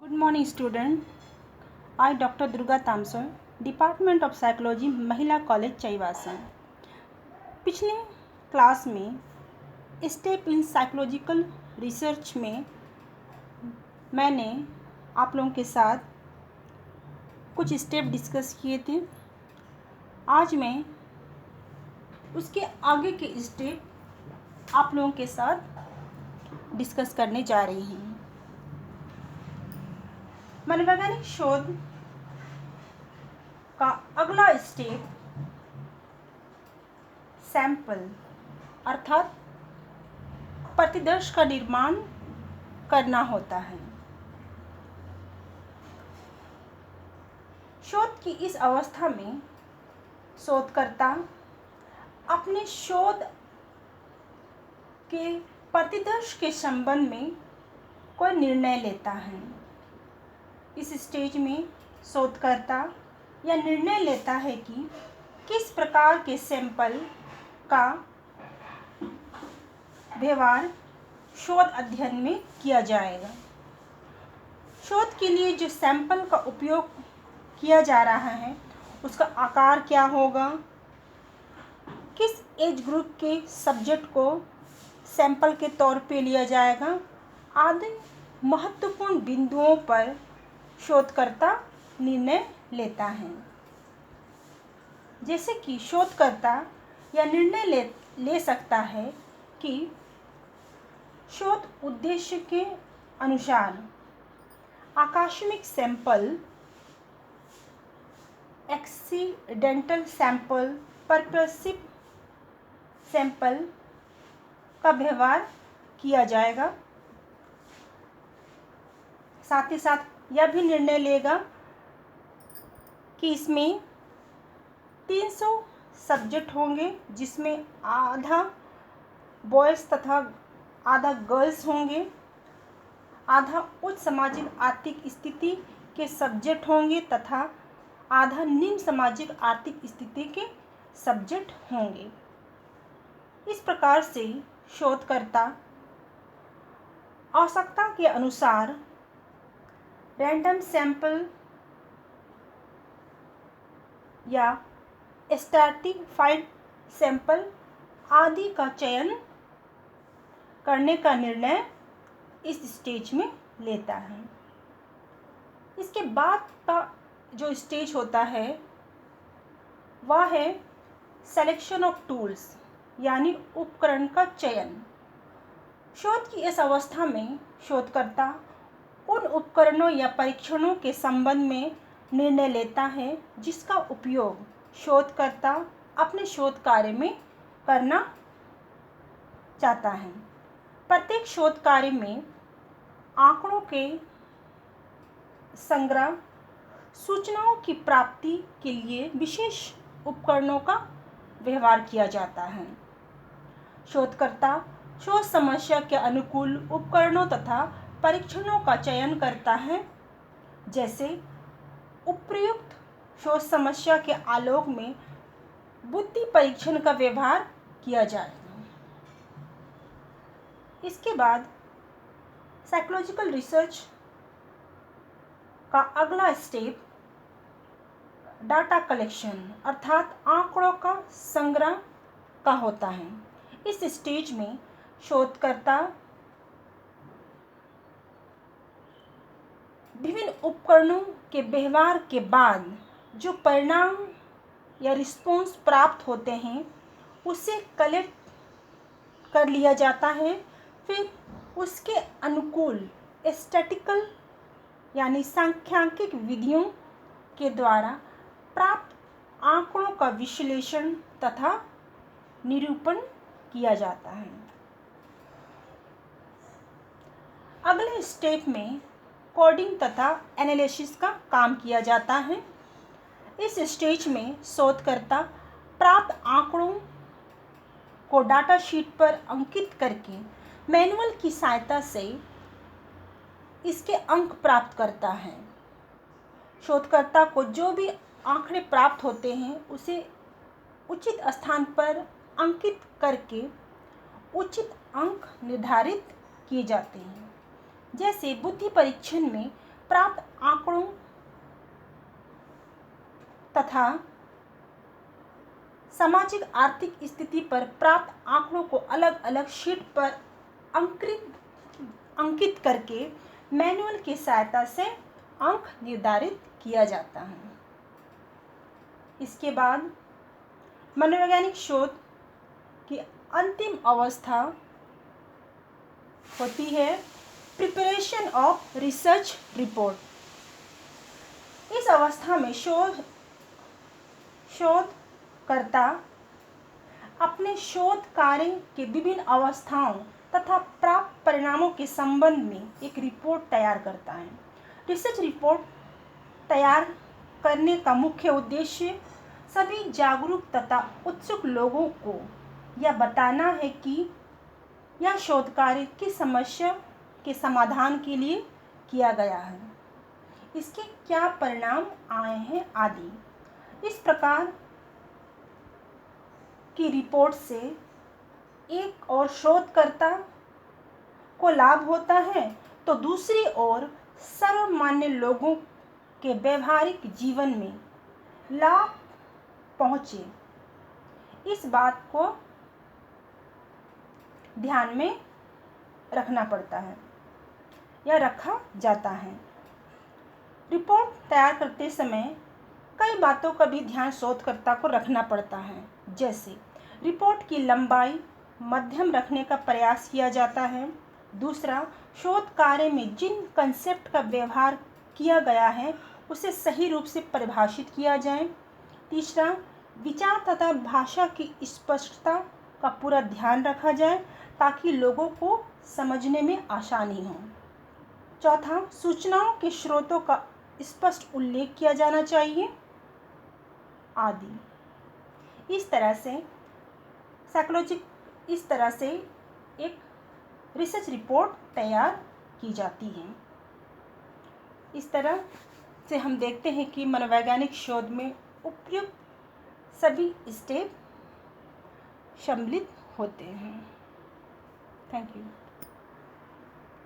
Good morning, student. I, Dr. Durga Tamsar, department of psychology, महिला college Chaibasa. पिछले class में step in psychological research में मैंने आप लोगों के साथ कुछ स्टेप डिस्कस किए थे। आज मैं उसके आगे के स्टेप आप लोगों के साथ डिस्कस करने जा रही हूँ। मनोवैज्ञानिक शोध का अगला स्टेप सैंपल अर्थात प्रतिदर्श का निर्माण करना होता है। शोध की इस अवस्था में शोधकर्ता अपने शोध के प्रतिदर्श के संबंध में कोई निर्णय लेता है। इस स्टेज में शोधकर्ता यह निर्णय लेता है कि किस प्रकार के सैंपल का व्यवहार शोध अध्ययन में किया जाएगा। शोध के लिए जो सैंपल का उपयोग किया जा रहा है उसका आकार क्या होगा, किस एज ग्रुप के सब्जेक्ट को सैंपल के तौर पे लिया जाएगा आदि महत्वपूर्ण बिंदुओं पर शोधकर्ता निर्णय लेता है। जैसे कि शोधकर्ता यह निर्णय ले सकता है कि शोध उद्देश्य के अनुसार आकस्मिक sample, accidental sample, purposive sample का व्यवहार किया जाएगा। साथ ही साथ यह भी निर्णय लेगा कि इसमें 300 सब्जेक्ट होंगे, जिसमें आधा बॉयज़ तथा आधा गर्ल्स होंगे, आधा उच्च सामाजिक आर्थिक स्थिति के सब्जेक्ट होंगे तथा आधा निम्न सामाजिक आर्थिक स्थिति के सब्जेक्ट होंगे। इस प्रकार से शोधकर्ता आवश्यकता के अनुसार रैंडम सैंपल या स्ट्रैटिफाइड सैंपल आदि का चयन करने का निर्णय इस स्टेज में लेता है। इसके बाद का जो स्टेज होता है वह है सिलेक्शन ऑफ टूल्स यानी उपकरण का चयन। शोध की इस अवस्था में शोधकर्ता उन उपकरणों या परीक्षणों के संबंध में निर्णय लेता है जिसका उपयोग शोधकर्ता अपने शोध कार्य में करना चाहता है। प्रत्येक शोध कार्य में आंकड़ों के संग्रह, सूचनाओं की प्राप्ति के लिए विशेष उपकरणों का व्यवहार किया जाता है। शोधकर्ता शोध समस्या के अनुकूल उपकरणों तथा परीक्षणों का चयन करता है। जैसे उपयुक्त शोध समस्या के आलोक में बुद्धि परीक्षण का व्यवहार किया जाएगा। इसके बाद साइकोलॉजिकल रिसर्च का अगला स्टेप डाटा कलेक्शन अर्थात आंकड़ों का संग्रह का होता है। इस स्टेज में शोधकर्ता विभिन्न उपकरणों के व्यवहार के बाद जो परिणाम या रिस्पॉन्स प्राप्त होते हैं उसे कलेक्ट कर लिया जाता है। फिर उसके अनुकूल स्टैटिस्टिकल यानी सांख्यिकीय विधियों के द्वारा प्राप्त आंकड़ों का विश्लेषण तथा निरूपण किया जाता है। अगले स्टेप में कोडिंग तथा एनालिसिस का काम किया जाता है। इस स्टेज में शोधकर्ता प्राप्त आंकड़ों को डाटा शीट पर अंकित करके मैनुअल की सहायता से इसके अंक प्राप्त करता है। शोधकर्ता को जो भी आंकड़े प्राप्त होते हैं उसे उचित स्थान पर अंकित करके उचित अंक निर्धारित किए जाते हैं। जैसे बुद्धि परीक्षण में प्राप्त आंकड़ों तथा सामाजिक आर्थिक स्थिति पर प्राप्त आंकड़ों को अलग अलग शीट पर अंकित करके मैनुअल की सहायता से अंक निर्धारित किया जाता है। इसके बाद मनोवैज्ञानिक शोध की अंतिम अवस्था होती है प्रिपरेशन ऑफ रिसर्च रिपोर्ट। इस अवस्था में शोधकर्ता अपने शोध कार्य के विभिन्न अवस्थाओं तथा प्राप्त परिणामों के संबंध में एक रिपोर्ट तैयार करता है। रिसर्च रिपोर्ट तैयार करने का मुख्य उद्देश्य सभी जागरूक तथा उत्सुक लोगों को यह बताना है कि यह शोध कार्य किस समस्या के समाधान के लिए किया गया है, इसके क्या परिणाम आए हैं आदि। इस प्रकार की रिपोर्ट से एक और शोधकर्ता को लाभ होता है तो दूसरी ओर सर्वमान्य लोगों के व्यवहारिक जीवन में लाभ पहुँचे, इस बात को ध्यान में रखना पड़ता है या रखा जाता है। रिपोर्ट तैयार करते समय कई बातों का भी ध्यान शोधकर्ता को रखना पड़ता है, जैसे रिपोर्ट की लंबाई मध्यम रखने का प्रयास किया जाता है। दूसरा, शोध कार्य में जिन कंसेप्ट का व्यवहार किया गया है उसे सही रूप से परिभाषित किया जाए। तीसरा, विचार तथा भाषा की स्पष्टता का पूरा ध्यान रखा जाए ताकि लोगों को समझने में आसानी हो। चौथा, सूचनाओं के स्रोतों का स्पष्ट उल्लेख किया जाना चाहिए आदि। इस तरह से एक रिसर्च रिपोर्ट तैयार की जाती है। इस तरह से हम देखते हैं कि मनोवैज्ञानिक शोध में उपयुक्त सभी स्टेप सम्मिलित होते हैं। Thank you.